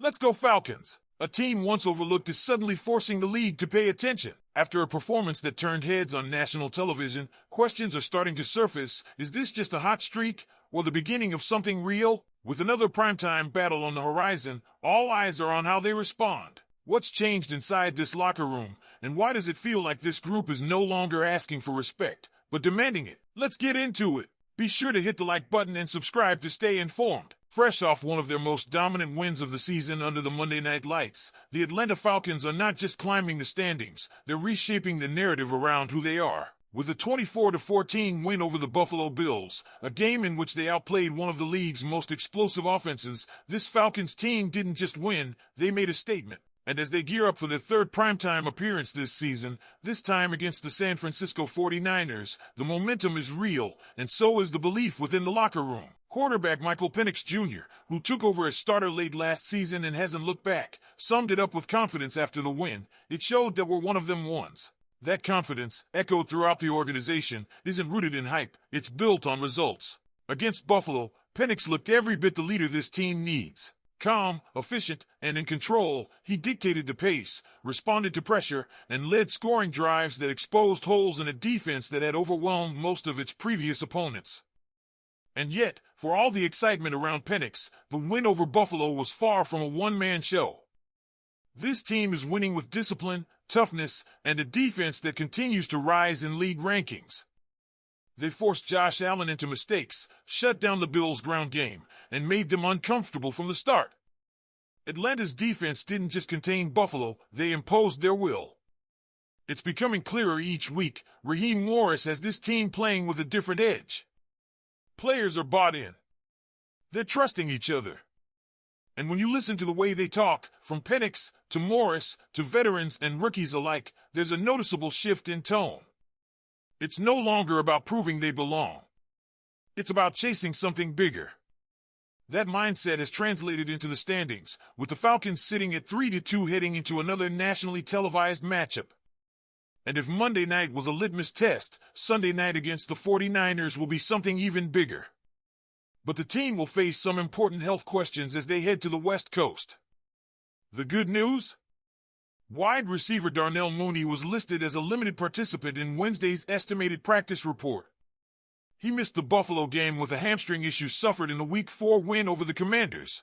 Let's go Falcons! A team once overlooked is suddenly forcing the league to pay attention. After a performance that turned heads on national television, questions are starting to surface. Is this just a hot streak or the beginning of something real? With another primetime battle on the horizon, all eyes are on how they respond. What's changed inside this locker room, and why does it feel like this group is no longer asking for respect, but demanding it? Let's get into it. Be sure to hit the like button and subscribe to stay informed. Fresh off one of their most dominant wins of the season under the Monday Night Lights, the Atlanta Falcons are not just climbing the standings, they're reshaping the narrative around who they are. With a 24-14 win over the Buffalo Bills, a game in which they outplayed one of the league's most explosive offenses, this Falcons team didn't just win, they made a statement. And as they gear up for their third primetime appearance this season, this time against the San Francisco 49ers, the momentum is real, and so is the belief within the locker room. Quarterback Michael Penix Jr., who took over as starter late last season and hasn't looked back, summed it up with confidence after the win. It showed that we're one of them ones. That confidence, echoed throughout the organization, isn't rooted in hype, it's built on results. Against Buffalo, Penix looked every bit the leader this team needs. Calm, efficient, and in control, he dictated the pace, responded to pressure, and led scoring drives that exposed holes in a defense that had overwhelmed most of its previous opponents. And yet, for all the excitement around Penix, the win over Buffalo was far from a one-man show. This team is winning with discipline, toughness, and a defense that continues to rise in league rankings. They forced Josh Allen into mistakes, shut down the Bills' ground game, and made them uncomfortable from the start. Atlanta's defense didn't just contain Buffalo, they imposed their will. It's becoming clearer each week, Raheem Morris has this team playing with a different edge. Players are bought in. They're trusting each other. And when you listen to the way they talk, from Penix to Morris to veterans and rookies alike, there's a noticeable shift in tone. It's no longer about proving they belong. It's about chasing something bigger. That mindset has translated into the standings, with the Falcons sitting at 3-2 heading into another nationally televised matchup. And if Monday night was a litmus test, Sunday night against the 49ers will be something even bigger. But the team will face some important health questions as they head to the West Coast. The good news? Wide receiver Darnell Mooney was listed as a limited participant in Wednesday's estimated practice report. He missed the Buffalo game with a hamstring issue suffered in the Week 4 win over the Commanders.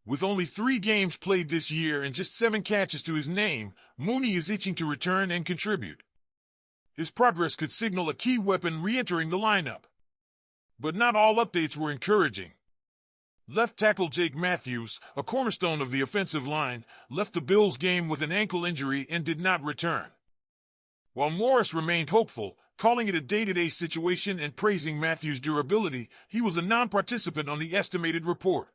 With only 3 games played this year and just 7 catches to his name, Mooney is itching to return and contribute. His progress could signal a key weapon re-entering the lineup. But not all updates were encouraging. Left tackle Jake Matthews, a cornerstone of the offensive line, left the Bills game with an ankle injury and did not return. While Morris remained hopeful, calling it a day-to-day situation and praising Matthews' durability, he was a non-participant on the estimated report.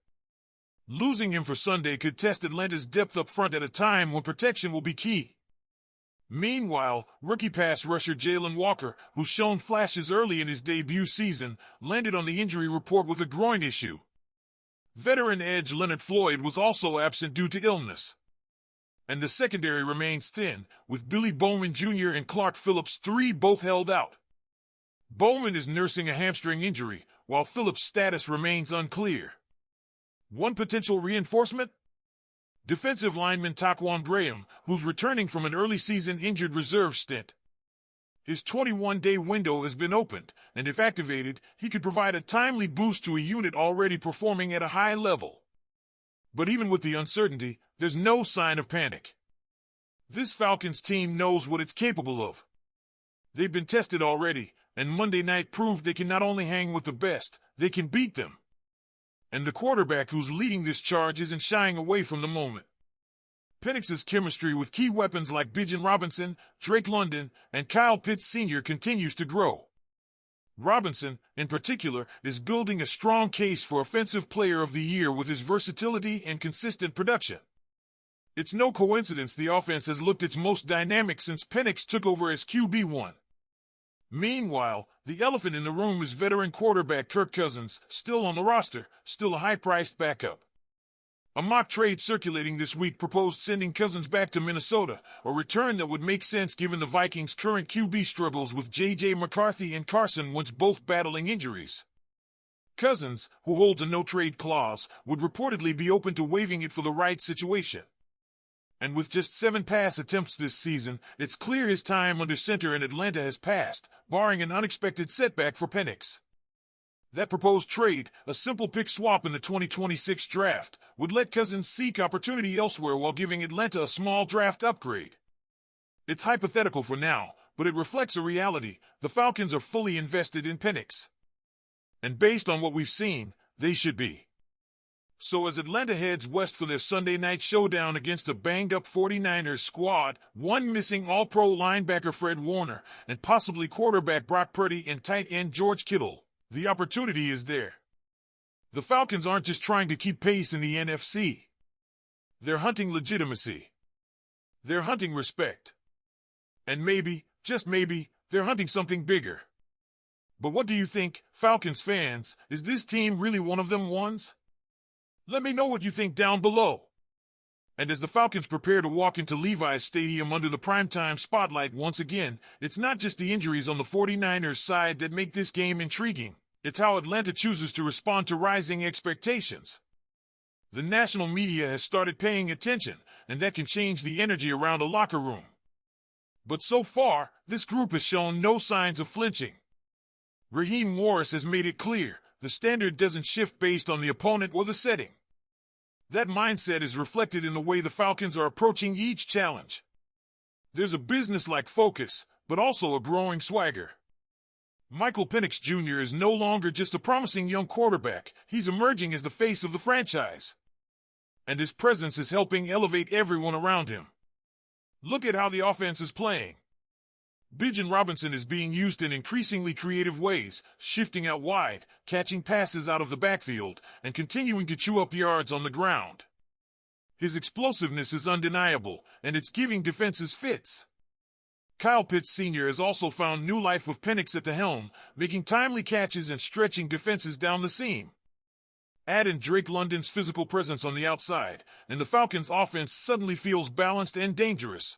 Losing him for Sunday could test Atlanta's depth up front at a time when protection will be key. Meanwhile, rookie pass rusher Jalen Walker, who's shown flashes early in his debut season, landed on the injury report with a groin issue. Veteran edge Leonard Floyd was also absent due to illness. And the secondary remains thin, with Billy Bowman Jr. and Clark Phillips III both held out. Bowman is nursing a hamstring injury, while Phillips' status remains unclear. One potential reinforcement? Defensive lineman Taquan Graham, who's returning from an early season injured reserve stint. His 21-day window has been opened, and if activated, he could provide a timely boost to a unit already performing at a high level. But even with the uncertainty, there's no sign of panic. This Falcons team knows what it's capable of. They've been tested already, and Monday night proved they can not only hang with the best, they can beat them. And the quarterback who's leading this charge isn't shying away from the moment. Penix's chemistry with key weapons like Bijan Robinson, Drake London, and Kyle Pitts Sr. continues to grow. Robinson, in particular, is building a strong case for Offensive Player of the Year with his versatility and consistent production. It's no coincidence the offense has looked its most dynamic since Penix took over as QB1. Meanwhile, the elephant in the room is veteran quarterback Kirk Cousins, still on the roster, still a high-priced backup. A mock trade circulating this week proposed sending Cousins back to Minnesota, a return that would make sense given the Vikings' current QB struggles with J.J. McCarthy and Carson Wentz both battling injuries. Cousins, who holds a no-trade clause, would reportedly be open to waiving it for the right situation. And with just 7 pass attempts this season, it's clear his time under center in Atlanta has passed, barring an unexpected setback for Penix. That proposed trade, a simple pick swap in the 2026 draft, would let Cousins seek opportunity elsewhere while giving Atlanta a small draft upgrade. It's hypothetical for now, but it reflects a reality. The Falcons are fully invested in Penix. And based on what we've seen, they should be. So as Atlanta heads west for their Sunday night showdown against a banged-up 49ers squad, one missing All-Pro linebacker Fred Warner, and possibly quarterback Brock Purdy and tight end George Kittle, the opportunity is there. The Falcons aren't just trying to keep pace in the NFC. They're hunting legitimacy. They're hunting respect. And maybe, just maybe, they're hunting something bigger. But what do you think, Falcons fans? Is this team really one of them ones? Let me know what you think down below. And as the Falcons prepare to walk into Levi's Stadium under the primetime spotlight once again, it's not just the injuries on the 49ers side that make this game intriguing. It's how Atlanta chooses to respond to rising expectations. The national media has started paying attention, and that can change the energy around a locker room. But so far, this group has shown no signs of flinching. Raheem Morris has made it clear, the standard doesn't shift based on the opponent or the setting. That mindset is reflected in the way the Falcons are approaching each challenge. There's a business-like focus, but also a growing swagger. Michael Penix Jr. is no longer just a promising young quarterback, he's emerging as the face of the franchise. And his presence is helping elevate everyone around him. Look at how the offense is playing. Bijan Robinson is being used in increasingly creative ways, shifting out wide, catching passes out of the backfield, and continuing to chew up yards on the ground. His explosiveness is undeniable, and it's giving defenses fits. Kyle Pitts Sr. has also found new life with Penix at the helm, making timely catches and stretching defenses down the seam. Add in Drake London's physical presence on the outside, and the Falcons' offense suddenly feels balanced and dangerous.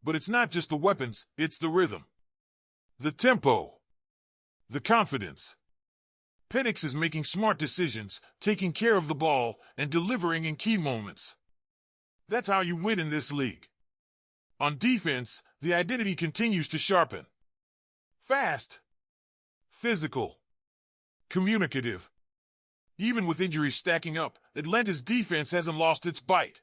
But it's not just the weapons, it's the rhythm. The tempo. The confidence. Penix is making smart decisions, taking care of the ball, and delivering in key moments. That's how you win in this league. On defense, the identity continues to sharpen. Fast. Physical. Communicative. Even with injuries stacking up, Atlanta's defense hasn't lost its bite.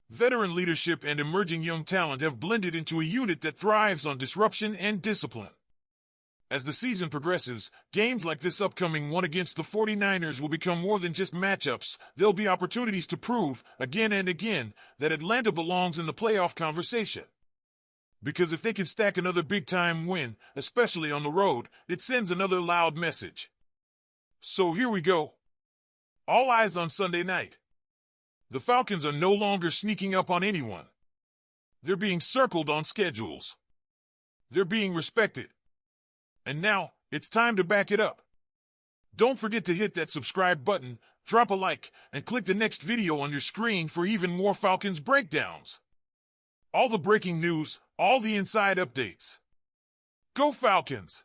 Veteran leadership and emerging young talent have blended into a unit that thrives on disruption and discipline. As the season progresses, games like this upcoming one against the 49ers will become more than just matchups. There'll be opportunities to prove, again and again, that Atlanta belongs in the playoff conversation. Because if they can stack another big-time win, especially on the road, it sends another loud message. So here we go. All eyes on Sunday night. The Falcons are no longer sneaking up on anyone. They're being circled on schedules. They're being respected. And now, it's time to back it up. Don't forget to hit that subscribe button, drop a like, and click the next video on your screen for even more Falcons breakdowns. All the breaking news, all the inside updates. Go Falcons!